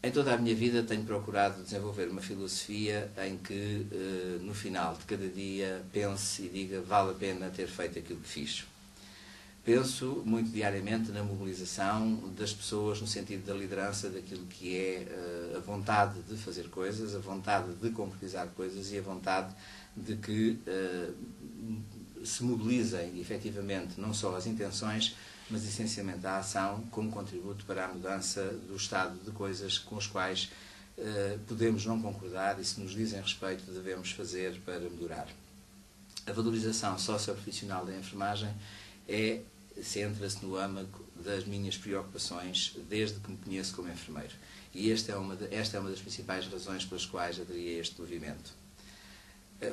Em toda a minha vida tenho procurado desenvolver uma filosofia em que, no final de cada dia, pense e diga vale a pena ter feito aquilo que fiz. Penso muito diariamente na mobilização das pessoas no sentido da liderança daquilo que é a vontade de fazer coisas, a vontade de concretizar coisas e a vontade de que se mobilizem efetivamente não só as intenções, mas essencialmente a ação como contributo para a mudança do estado de coisas com os quais podemos não concordar e se nos dizem respeito devemos fazer para melhorar. A valorização socioprofissional da enfermagem centra-se no âmago das minhas preocupações desde que me conheço como enfermeiro. E esta é uma das principais razões pelas quais aderi a este movimento.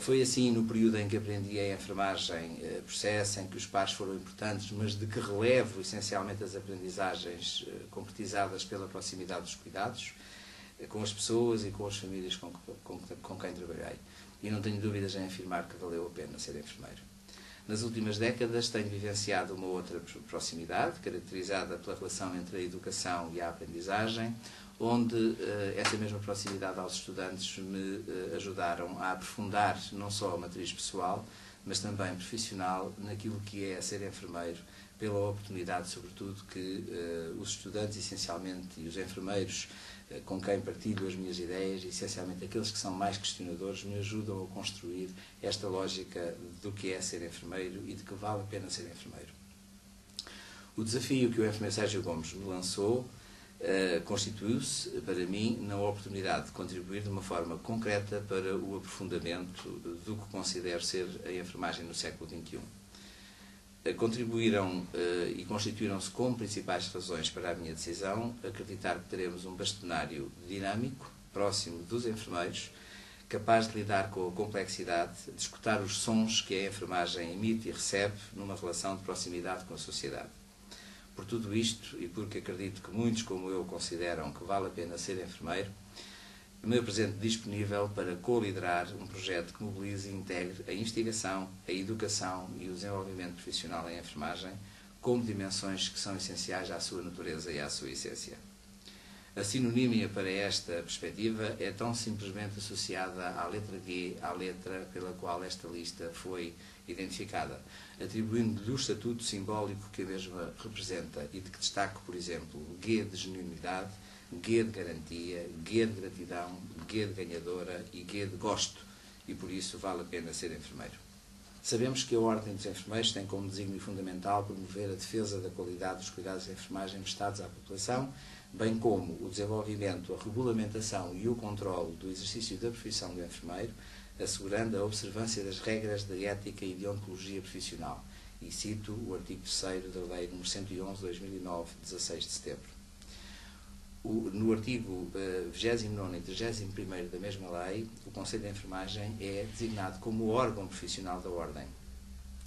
Foi assim no período em que aprendi a enfermagem, processo em que os pares foram importantes, mas de que relevo essencialmente as aprendizagens concretizadas pela proximidade dos cuidados, com as pessoas e com as famílias com quem trabalhei. E não tenho dúvidas em afirmar que valeu a pena ser enfermeiro. Nas últimas décadas tenho vivenciado uma outra proximidade, caracterizada pela relação entre a educação e a aprendizagem, onde essa mesma proximidade aos estudantes me ajudaram a aprofundar não só a matriz pessoal, mas também profissional naquilo que é ser enfermeiro, pela oportunidade, sobretudo, que os estudantes, essencialmente, e os enfermeiros com quem partilho as minhas ideias, essencialmente aqueles que são mais questionadores, me ajudam a construir esta lógica do que é ser enfermeiro e de que vale a pena ser enfermeiro. O desafio que o enfermeiro Sérgio Gomes me lançou constituiu-se, para mim, na oportunidade de contribuir de uma forma concreta para o aprofundamento do que considero ser a enfermagem no século XXI. Contribuíram e constituíram-se como principais razões para a minha decisão acreditar que teremos um bastonário dinâmico, próximo dos enfermeiros, capaz de lidar com a complexidade, de escutar os sons que a enfermagem emite e recebe numa relação de proximidade com a sociedade. Por tudo isto, e porque acredito que muitos como eu consideram que vale a pena ser enfermeiro, me apresento disponível para co-liderar um projeto que mobilize e integre a investigação, a educação e o desenvolvimento profissional em enfermagem como dimensões que são essenciais à sua natureza e à sua essência. A sinonímia para esta perspectiva é tão simplesmente associada à letra G, à letra pela qual esta lista foi identificada, atribuindo-lhe o estatuto simbólico que a mesma representa e de que destaco, por exemplo, G de genuinidade, G de garantia, G de gratidão, G de ganhadora e G de gosto, e por isso vale a pena ser enfermeiro. Sabemos que a Ordem dos Enfermeiros tem como desígnio fundamental promover a defesa da qualidade dos cuidados de enfermagem prestados à população, bem como o desenvolvimento, a regulamentação e o controle do exercício da profissão do enfermeiro, assegurando a observância das regras de ética e de ontologia profissional. E cito o artigo 3º da Lei nº 111/2009, 16 de setembro. No artigo 29º e 31º da mesma lei, o Conselho de Enfermagem é designado como órgão profissional da Ordem,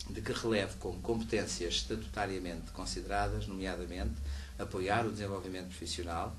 de que releve como competências estatutariamente consideradas, nomeadamente, apoiar o desenvolvimento profissional,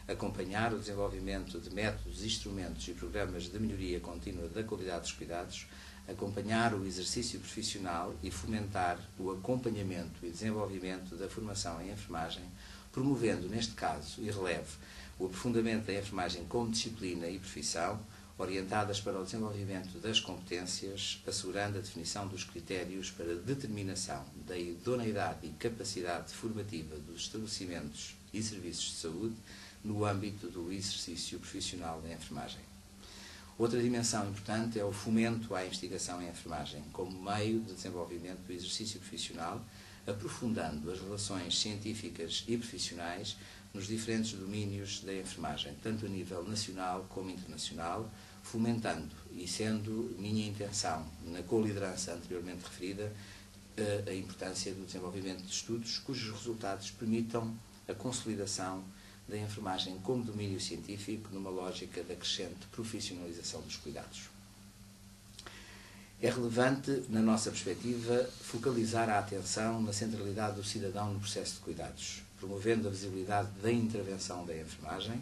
acompanhar o desenvolvimento de métodos, instrumentos e programas de melhoria contínua da qualidade dos cuidados, acompanhar o exercício profissional e fomentar o acompanhamento e desenvolvimento da formação em enfermagem, promovendo, neste caso, e relevo, o aprofundamento da enfermagem como disciplina e profissão, orientadas para o desenvolvimento das competências, assegurando a definição dos critérios para a determinação da idoneidade e capacidade formativa dos estabelecimentos e serviços de saúde no âmbito do exercício profissional da enfermagem. Outra dimensão importante é o fomento à investigação em enfermagem, como meio de desenvolvimento do exercício profissional, aprofundando as relações científicas e profissionais nos diferentes domínios da enfermagem, tanto a nível nacional como internacional, fomentando, e sendo minha intenção, na co-liderança anteriormente referida, a importância do desenvolvimento de estudos cujos resultados permitam a consolidação da enfermagem como domínio científico numa lógica da crescente profissionalização dos cuidados. É relevante, na nossa perspectiva, focalizar a atenção na centralidade do cidadão no processo de cuidados, promovendo a visibilidade da intervenção da enfermagem,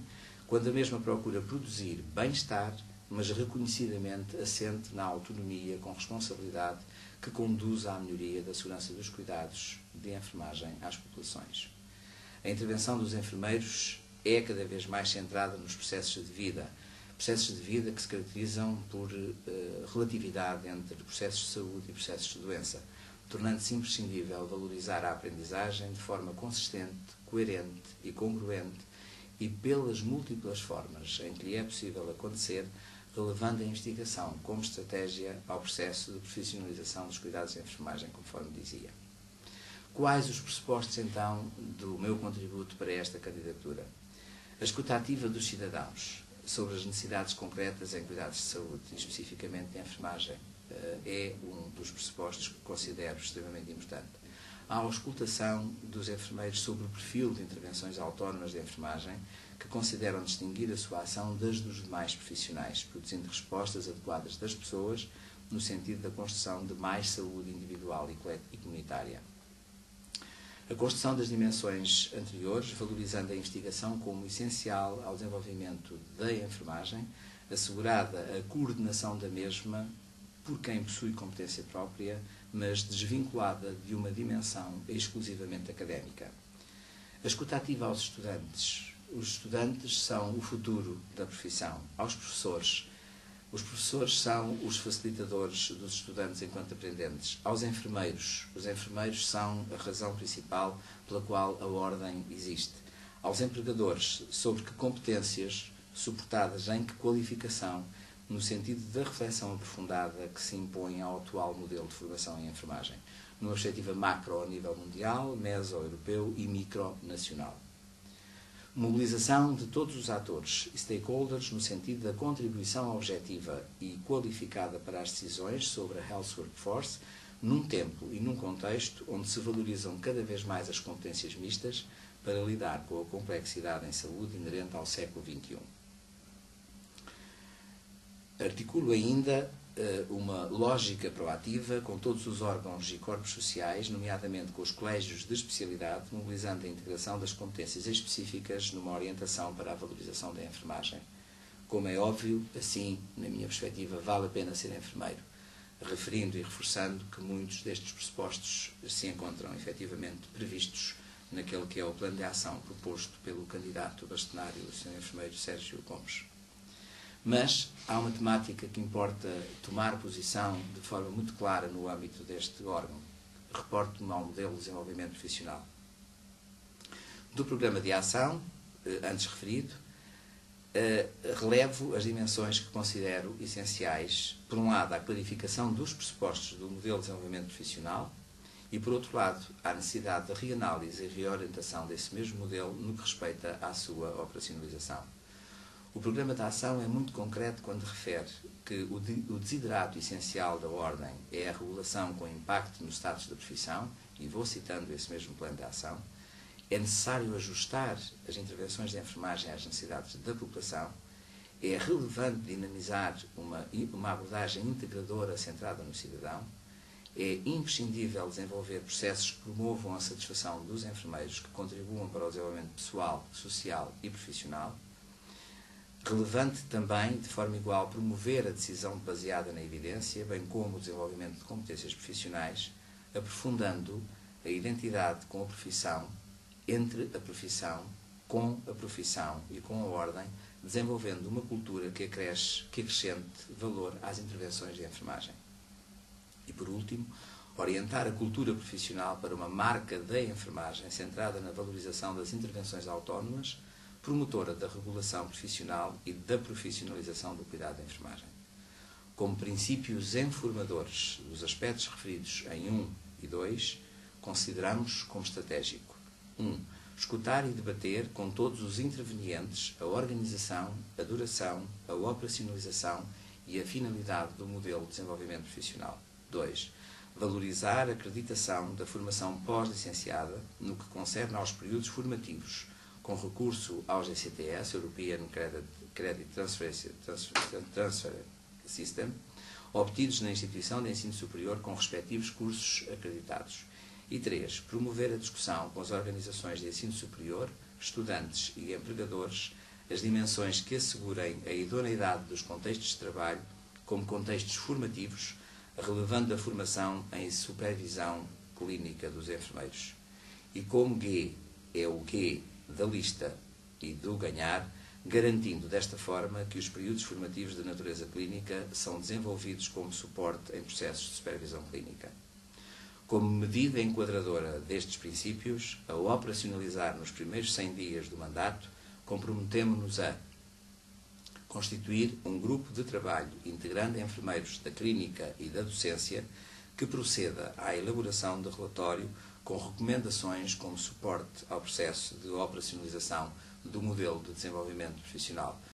quando a mesma procura produzir bem-estar, mas reconhecidamente assente na autonomia com responsabilidade que conduz à melhoria da segurança dos cuidados de enfermagem às populações. A intervenção dos enfermeiros é cada vez mais centrada nos processos de vida que se caracterizam por relatividade entre processos de saúde e processos de doença, tornando-se imprescindível valorizar a aprendizagem de forma consistente, coerente e congruente e pelas múltiplas formas em que lhe é possível acontecer, relevando a investigação como estratégia ao processo de profissionalização dos cuidados de enfermagem, conforme dizia. Quais os pressupostos, então, do meu contributo para esta candidatura? A escuta ativa dos cidadãos sobre as necessidades concretas em cuidados de saúde, e especificamente de enfermagem, é um dos pressupostos que considero extremamente importante. A auscultação dos enfermeiros sobre o perfil de intervenções autónomas de enfermagem, que consideram distinguir a sua ação das dos demais profissionais, produzindo respostas adequadas das pessoas no sentido da construção de mais saúde individual e comunitária. A construção das dimensões anteriores, valorizando a investigação como essencial ao desenvolvimento da enfermagem, assegurada a coordenação da mesma por quem possui competência própria, mas desvinculada de uma dimensão exclusivamente académica. A escuta ativa aos estudantes. Os estudantes são o futuro da profissão. Aos professores. Os professores são os facilitadores dos estudantes enquanto aprendentes. Aos enfermeiros. Os enfermeiros são a razão principal pela qual a ordem existe. Aos empregadores. Sobre que competências, suportadas em que qualificação, no sentido da reflexão aprofundada que se impõe ao atual modelo de formação em enfermagem, numa perspectiva macro ao nível mundial, meso-europeu e micro-nacional. Mobilização de todos os atores e stakeholders no sentido da contribuição objetiva e qualificada para as decisões sobre a Health Workforce, num tempo e num contexto onde se valorizam cada vez mais as competências mistas para lidar com a complexidade em saúde inerente ao século XXI. Articulo ainda uma lógica proativa com todos os órgãos e corpos sociais, nomeadamente com os colégios de especialidade, mobilizando a integração das competências específicas numa orientação para a valorização da enfermagem. Como é óbvio, assim, na minha perspectiva, vale a pena ser enfermeiro, referindo e reforçando que muitos destes pressupostos se encontram efetivamente previstos naquele que é o plano de ação proposto pelo candidato bastonário, o Sr. Enfermeiro Sérgio Gomes. Mas há uma temática que importa tomar posição de forma muito clara no âmbito deste órgão. Reporto-me ao modelo de desenvolvimento profissional. Do programa de ação, antes referido, relevo as dimensões que considero essenciais. Por um lado, a clarificação dos pressupostos do modelo de desenvolvimento profissional e, por outro lado, a necessidade de reanálise e reorientação desse mesmo modelo no que respeita à sua operacionalização. O programa de ação é muito concreto quando refere que o desiderato essencial da ordem é a regulação com impacto no status da profissão, e vou citando esse mesmo plano de ação. É necessário ajustar as intervenções de enfermagem às necessidades da população. É relevante dinamizar uma abordagem integradora centrada no cidadão. É imprescindível desenvolver processos que promovam a satisfação dos enfermeiros, que contribuam para o desenvolvimento pessoal, social e profissional. Relevante também, de forma igual, promover a decisão baseada na evidência, bem como o desenvolvimento de competências profissionais, aprofundando a identidade com a profissão, entre a profissão, com a profissão e com a ordem, desenvolvendo uma cultura que acrescente valor às intervenções de enfermagem. E, por último, orientar a cultura profissional para uma marca da enfermagem centrada na valorização das intervenções autónomas, promotora da regulação profissional e da profissionalização do cuidado da enfermagem. Como princípios informadores dos aspectos referidos em 1 e 2, consideramos como estratégico: 1. Escutar e debater com todos os intervenientes a organização, a duração, a operacionalização e a finalidade do modelo de desenvolvimento profissional. 2. Valorizar a acreditação da formação pós-licenciada no que concerne aos períodos formativos, com recurso aos ECTS, European Credit Transfer System, obtidos na instituição de ensino superior com respectivos cursos acreditados. E 3. Promover a discussão com as organizações de ensino superior, estudantes e empregadores, as dimensões que assegurem a idoneidade dos contextos de trabalho como contextos formativos, relevando a formação em supervisão clínica dos enfermeiros. E como G é o Q da lista e do ganhar, garantindo desta forma que os períodos formativos de natureza clínica são desenvolvidos como suporte em processos de supervisão clínica. Como medida enquadradora destes princípios, a operacionalizar nos primeiros 100 dias do mandato, comprometemo-nos a constituir um grupo de trabalho integrando enfermeiros da clínica e da docência que proceda à elaboração de relatório com recomendações como suporte ao processo de operacionalização do modelo de desenvolvimento profissional